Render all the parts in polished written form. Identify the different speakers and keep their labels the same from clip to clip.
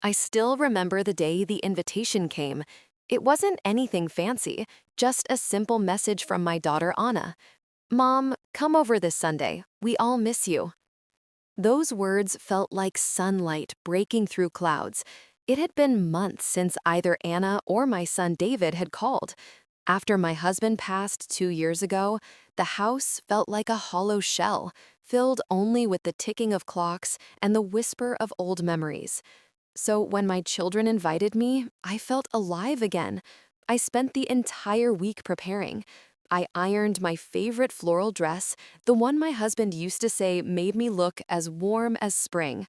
Speaker 1: I still remember the day the invitation came. It wasn't anything fancy, just a simple message from my daughter Anna. Mom, come over this Sunday. We all miss you. Those words felt like sunlight breaking through clouds. It had been months since either Anna or my son David had called. After my husband passed 2 years ago, the house felt like a hollow shell, filled only with the ticking of clocks and the whisper of old memories. So when my children invited me, I felt alive again. I spent the entire week preparing. I ironed my favorite floral dress, the one my husband used to say made me look as warm as spring.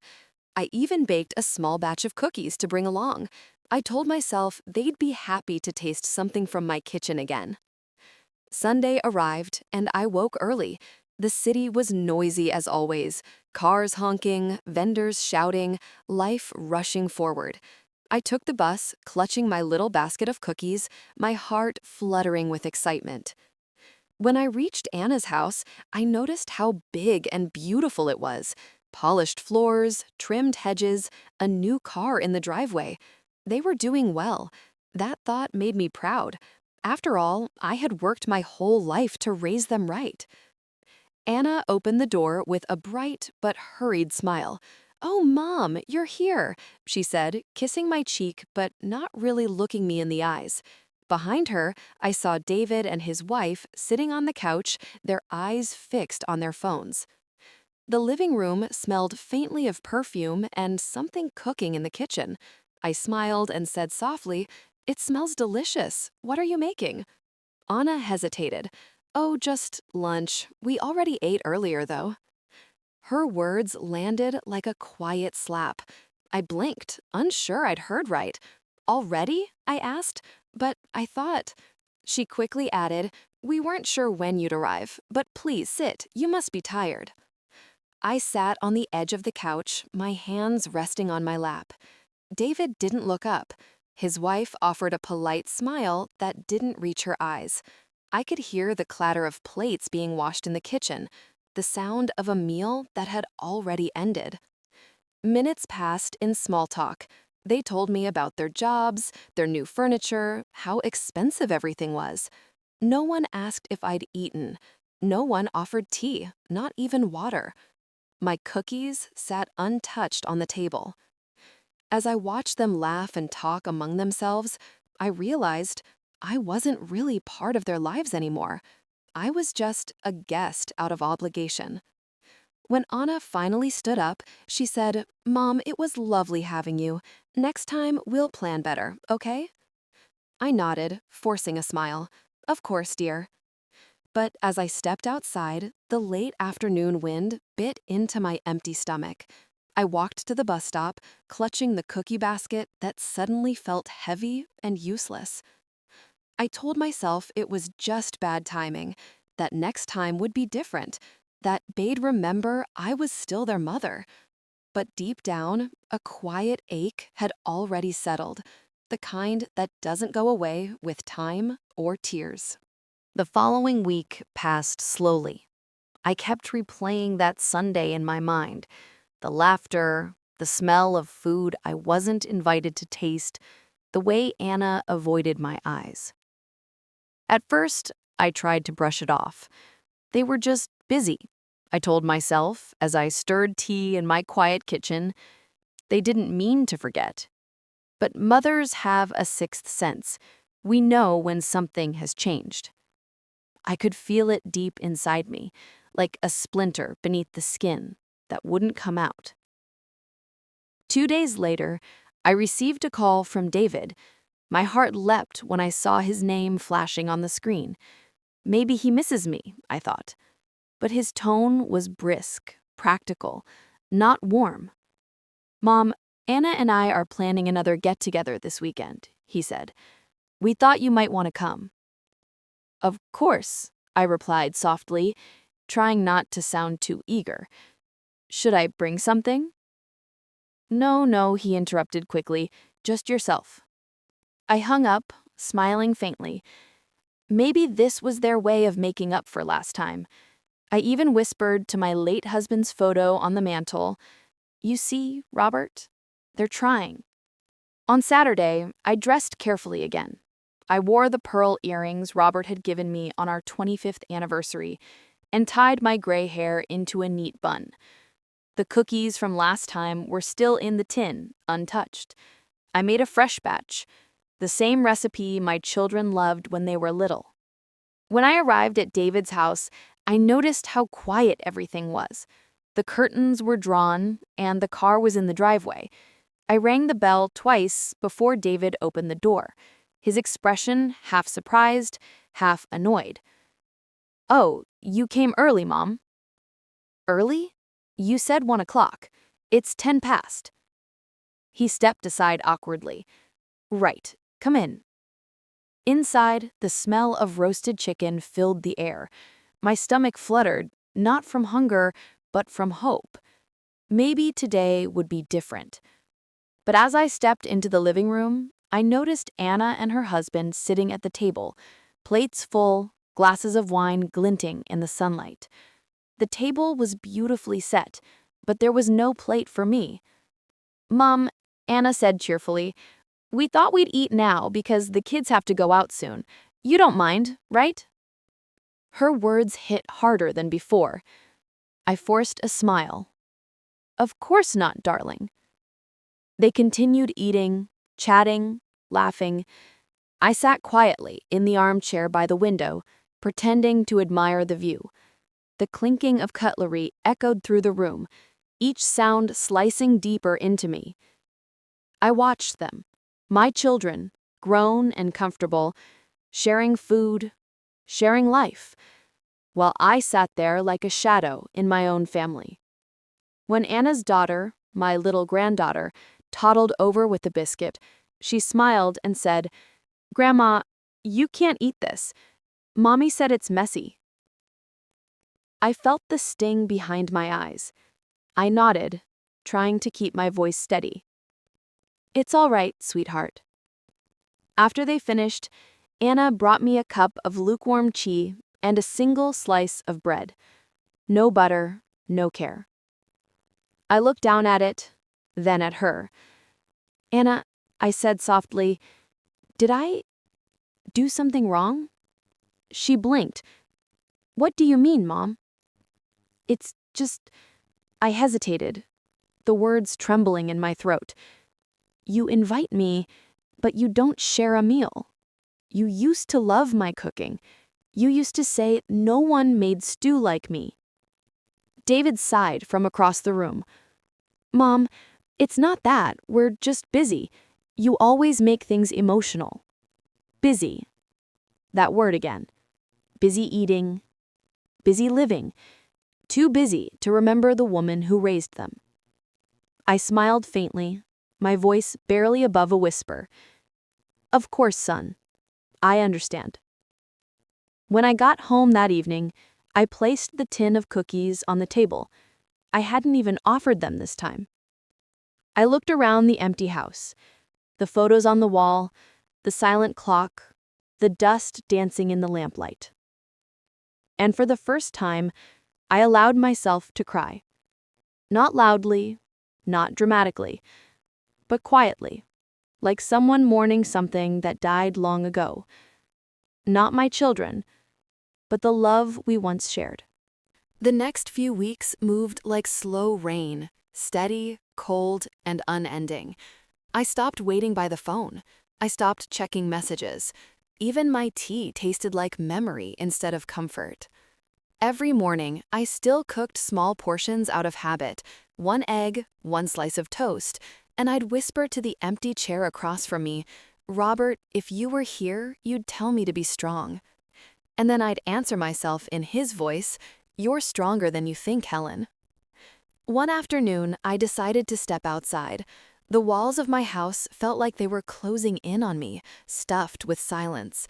Speaker 1: I even baked a small batch of cookies to bring along. I told myself they'd be happy to taste something from my kitchen again. Sunday arrived, and I woke early. The city was noisy as always, cars honking, vendors shouting, life rushing forward. I took the bus, clutching my little basket of cookies, my heart fluttering with excitement. When I reached Anna's house, I noticed how big and beautiful it was. Polished floors, trimmed hedges, a new car in the driveway. They were doing well. That thought made me proud. After all, I had worked my whole life to raise them right. Anna opened the door with a bright but hurried smile. "Oh, Mom, you're here," she said, kissing my cheek but not really looking me in the eyes. Behind her, I saw David and his wife sitting on the couch, their eyes fixed on their phones. The living room smelled faintly of perfume and something cooking in the kitchen. I smiled and said softly, "It smells delicious. What are you making?" Anna hesitated. "Oh, just lunch. We already ate earlier, though." Her words landed like a quiet slap. I blinked, unsure I'd heard right. "Already?" I asked. "But I thought—" She quickly added, "We weren't sure when you'd arrive, but please sit. You must be tired." I sat on the edge of the couch, my hands resting on my lap. David didn't look up. His wife offered a polite smile that didn't reach her eyes. I could hear the clatter of plates being washed in the kitchen, the sound of a meal that had already ended. Minutes passed in small talk. They told me about their jobs, their new furniture, how expensive everything was. No one asked if I'd eaten. No one offered tea, not even water. My cookies sat untouched on the table. As I watched them laugh and talk among themselves, I realized I wasn't really part of their lives anymore. I was just a guest out of obligation. When Anna finally stood up, she said, "Mom, it was lovely having you. Next time, we'll plan better, okay?" I nodded, forcing a smile. "Of course, dear." But as I stepped outside, the late afternoon wind bit into my empty stomach. I walked to the bus stop, clutching the cookie basket that suddenly felt heavy and useless. I told myself it was just bad timing, that next time would be different, that they'd remember I was still their mother. But deep down, a quiet ache had already settled, the kind that doesn't go away with time or tears. The following week passed slowly. I kept replaying that Sunday in my mind. The laughter, the smell of food I wasn't invited to taste, the way Anna avoided my eyes. At first, I tried to brush it off. They were just busy, I told myself as I stirred tea in my quiet kitchen. They didn't mean to forget. But mothers have a sixth sense. We know when something has changed. I could feel it deep inside me, like a splinter beneath the skin that wouldn't come out. 2 days later, I received a call from David. My heart leapt when I saw his name flashing on the screen. Maybe he misses me, I thought. But his tone was brisk, practical, not warm. "Mom, Anna and I are planning another get-together this weekend," he said. "We thought you might want to come." "Of course," I replied softly, trying not to sound too eager. "Should I bring something?" No, he interrupted quickly. "Just yourself." I hung up, smiling faintly. Maybe this was their way of making up for last time. I even whispered to my late husband's photo on the mantel, "You see, Robert? They're trying."
Speaker 2: On Saturday, I dressed carefully again. I wore the pearl earrings Robert had given me on our 25th anniversary and tied my gray hair into a neat bun. The cookies from last time were still in the tin, untouched. I made a fresh batch, the same recipe my children loved when they were little. When I arrived at David's house, I noticed how quiet everything was. The curtains were drawn, and the car was in the driveway. I rang the bell twice before David opened the door, his expression half surprised, half annoyed. "Oh, you came early, Mom." "Early? You said 1 o'clock. It's 10 past." He stepped aside awkwardly. "Right, come in." Inside, the smell of roasted chicken filled the air. My stomach fluttered, not from hunger, but from hope. Maybe today would be different. But as I stepped into the living room, I noticed Anna and her husband sitting at the table, plates full, glasses of wine glinting in the sunlight. The table was beautifully set, but there was no plate for me. "Mom," Anna said cheerfully, "we thought we'd eat now because the kids have to go out soon. You don't mind, right?" Her words hit harder than before. I forced a smile. "Of course not, darling." They continued eating, chatting, laughing. I sat quietly in the armchair by the window, pretending to admire the view. The clinking of cutlery echoed through the room, each sound slicing deeper into me. I watched them, my children, grown and comfortable, sharing food, sharing life, while I sat there like a shadow in my own family. When Anna's daughter, my little granddaughter, toddled over with the biscuit, she smiled and said, "Grandma, you can't eat this. Mommy said it's messy." I felt the sting behind my eyes. I nodded, trying to keep my voice steady. "It's all right, sweetheart." After they finished, Anna brought me a cup of lukewarm tea and a single slice of bread. No butter, no care. I looked down at it, then at her. "Anna," I said softly, "did I do something wrong?" She blinked. "What do you mean, Mom?" "It's just," I hesitated, the words trembling in my throat. "You invite me, but you don't share a meal. You used to love my cooking. You used to say no one made stew like me." David sighed from across the room. "Mom, it's not that. We're just busy. You always make things emotional." Busy. That word again. Busy eating. Busy living. Too busy to remember the woman who raised them. I smiled faintly, my voice barely above a whisper. "Of course, son. I understand." When I got home that evening, I placed the tin of cookies on the table. I hadn't even offered them this time. I looked around the empty house, the photos on the wall, the silent clock, the dust dancing in the lamplight. And for the first time, I allowed myself to cry. Not loudly, not dramatically, but quietly, like someone mourning something that died long ago. Not my children, but the love we once shared. The next few weeks moved like slow rain, steady, cold, and unending. I stopped waiting by the phone. I stopped checking messages. Even my tea tasted like memory instead of comfort. Every morning, I still cooked small portions out of habit, 1 egg, 1 slice of toast, and I'd whisper to the empty chair across from me, "Robert, if you were here, you'd tell me to be strong." And then I'd answer myself in his voice, "You're stronger than you think, Helen." One afternoon, I decided to step outside. The walls of my house felt like they were closing in on me, stuffed with silence.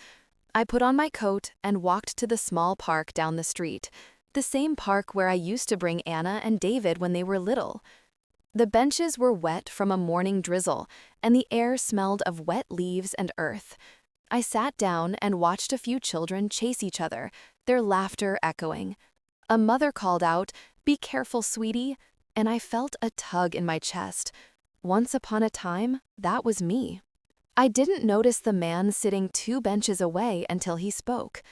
Speaker 2: I put on my coat and walked to the small park down the street, the same park where I used to bring Anna and David when they were little. The benches were wet from a morning drizzle, and the air smelled of wet leaves and earth. I sat down and watched a few children chase each other, their laughter echoing. A mother called out, "Be careful, sweetie," and I felt a tug in my chest.
Speaker 1: Once upon a time, that was me. I didn't notice the man sitting 2 benches away until he spoke.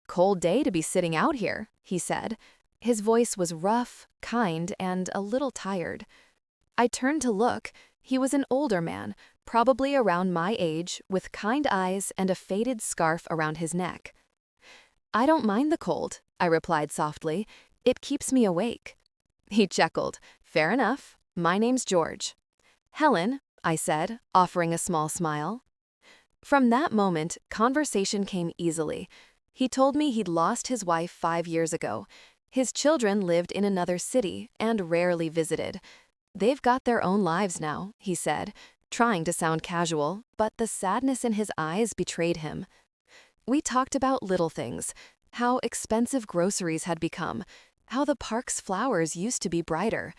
Speaker 1: "Cold day to be sitting out here," he said. His voice was rough, kind, and a little tired. I turned to look. He was an older man, probably around my age, with kind eyes and a faded scarf around his neck. "I don't mind the cold," I replied softly. "It keeps me awake." He chuckled. "Fair enough. My name's George." "Helen," I said, offering a small smile. From that moment, conversation came easily. He told me he'd lost his wife 5 years ago. His children lived in another city and rarely visited. "They've got their own lives now," he said, trying to sound casual, but the sadness in his eyes betrayed him. We talked about little things, how expensive groceries had become, how the park's flowers used to be brighter,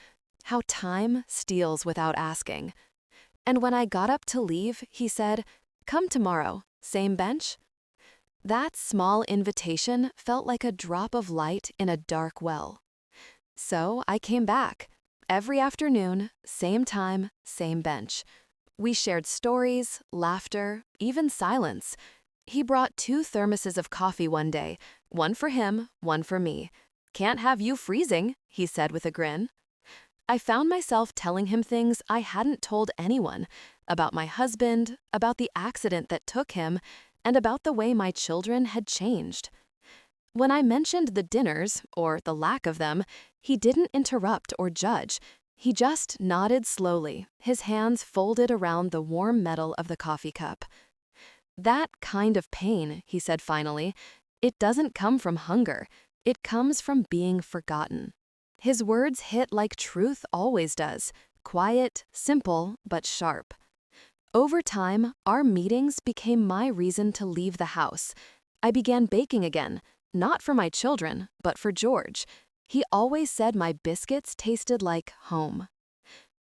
Speaker 1: how time steals without asking. And when I got up to leave, he said, "Come tomorrow, same bench?" That small invitation felt like a drop of light in a dark well. So I came back. Every afternoon, same time, same bench. We shared stories, laughter, even silence. He brought 2 thermoses of coffee one day, one for him, one for me. "Can't have you freezing," he said with a grin. I found myself telling him things I hadn't told anyone, about my husband, about the accident that took him, and about the way my children had changed. When I mentioned the dinners, or the lack of them, he didn't interrupt or judge. He just nodded slowly, his hands folded around the warm metal of the coffee cup. "That kind of pain," he said finally, "it doesn't come from hunger. It comes from being forgotten." His words hit like truth always does, quiet, simple, but sharp. Over time, our meetings became my reason to leave the house. I began baking again, not for my children, but for George. He always said my biscuits tasted like home.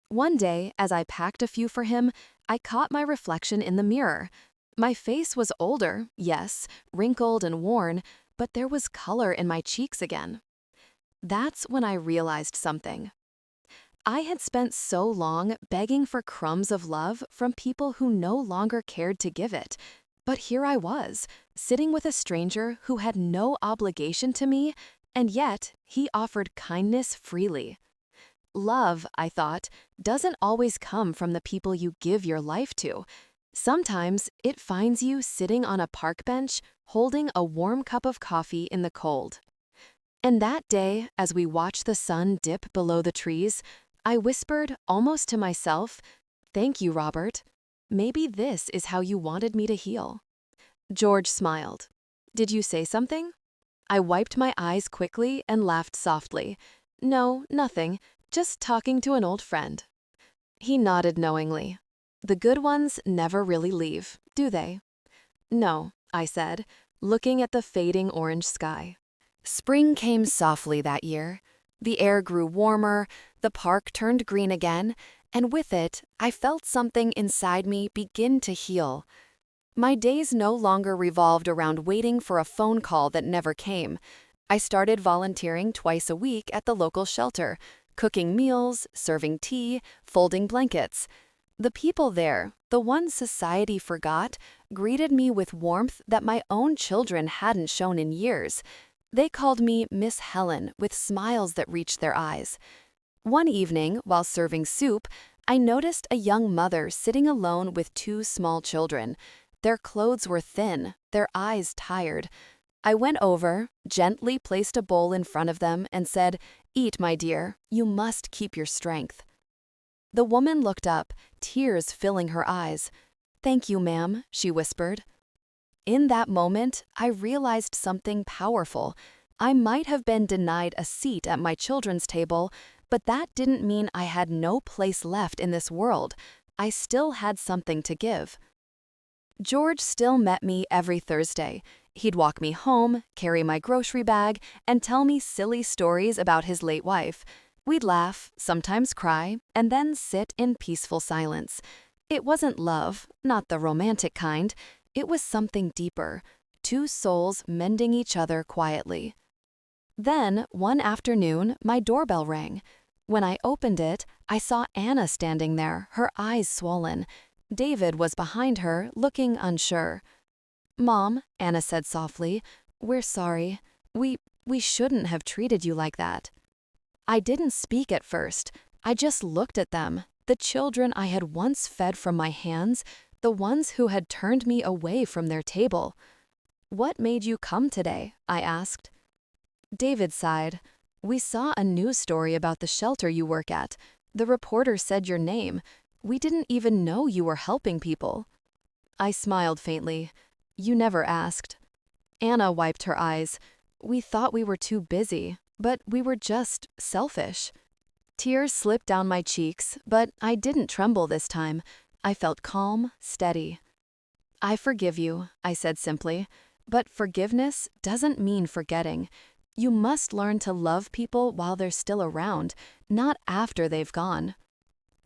Speaker 1: One day, as I packed a few for him, I caught my reflection in the mirror. My face was older, yes, wrinkled and worn, but there was color in my cheeks again. That's when I realized something. I had spent so long begging for crumbs of love from people who no longer cared to give it. But here I was, sitting with a stranger who had no obligation to me, and yet he offered kindness freely. Love, I thought, doesn't always come from the people you give your life to. Sometimes it finds you sitting on a park bench, holding a warm cup of coffee in the cold. And that day, as we watched the sun dip below the trees, I whispered, almost to myself, "Thank you, Robert. Maybe this is how you wanted me to heal." George smiled. "Did you say something?" I wiped my eyes quickly and laughed softly. "No, nothing. Just talking to an old friend." He nodded knowingly. "The good ones never really leave, do they?" "No," I said, looking at the fading orange sky. Spring came softly that year. The air grew warmer, the park turned green again, and with it, I felt something inside me begin to heal. My days no longer revolved around waiting for a phone call that never came. I started volunteering twice a week at the local shelter, cooking meals, serving tea, folding blankets. The people there, the ones society forgot, greeted me with warmth that my own children hadn't shown in years. They called me Miss Helen with smiles that reached their eyes. One evening, while serving soup, I noticed a young mother sitting alone with 2 small children. Their clothes were thin, their eyes tired. I went over, gently placed a bowl in front of them, and said, "Eat, my dear. You must keep your strength." The woman looked up, tears filling her eyes. "Thank you, ma'am," she whispered. In that moment, I realized something powerful. I might have been denied a seat at my children's table, but that didn't mean I had no place left in this world. I still had something to give. George still met me every Thursday. He'd walk me home, carry my grocery bag, and tell me silly stories about his late wife. We'd laugh, sometimes cry, and then sit in peaceful silence. It wasn't love, not the romantic kind. It was something deeper, 2 souls mending each other quietly. Then, one afternoon, my doorbell rang.
Speaker 2: When I opened it, I saw Anna standing there, her eyes swollen. David was behind her, looking unsure. "Mom," Anna said softly, "we're sorry. We shouldn't have treated you like that." I didn't speak at first. I just looked at them, the children I had once fed from my hands, the ones who had turned me away from their table. "What made you come today?" I asked. David sighed. "We saw a news story about the shelter you work at. The reporter said your name. We didn't even know you were helping people." I smiled faintly. "You never asked." Anna wiped her eyes. "We thought we were too busy, but we were just selfish." Tears slipped down my cheeks, but I didn't tremble this time. I felt calm, steady. "I forgive you," I said simply. "But forgiveness doesn't mean forgetting. You must learn to love people while they're still around, not after they've gone."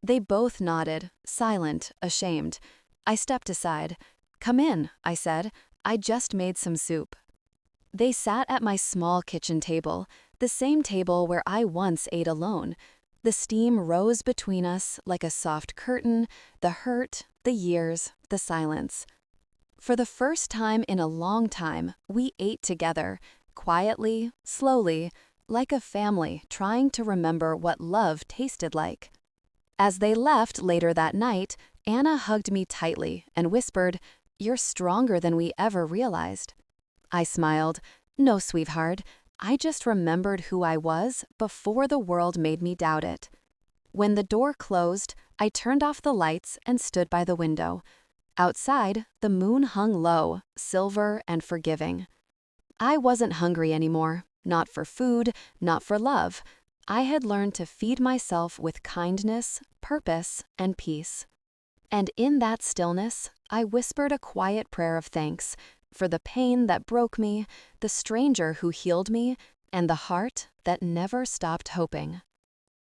Speaker 2: They both nodded, silent, ashamed. I stepped aside. "Come in," I said. "I just made some soup." They sat at my small kitchen table, the same table where I once ate alone. The steam rose between us like a soft curtain, the hurt, the years, the silence. For the first time in a long time, we ate together, quietly, slowly, like a family trying to remember what love tasted like. As they left later that night, Anna hugged me tightly and whispered, "You're stronger than we ever realized." I smiled. "No, sweetheart, I just remembered who I was before the world made me doubt it." When the door closed, I turned off the lights and stood by the window. Outside, the moon hung low, silver and forgiving. I wasn't hungry anymore, not for food, not for love. I had learned to feed myself with kindness, purpose, and peace. And in that stillness, I whispered a quiet prayer of thanks for the pain that broke me, the stranger who healed me, and the heart that never stopped hoping.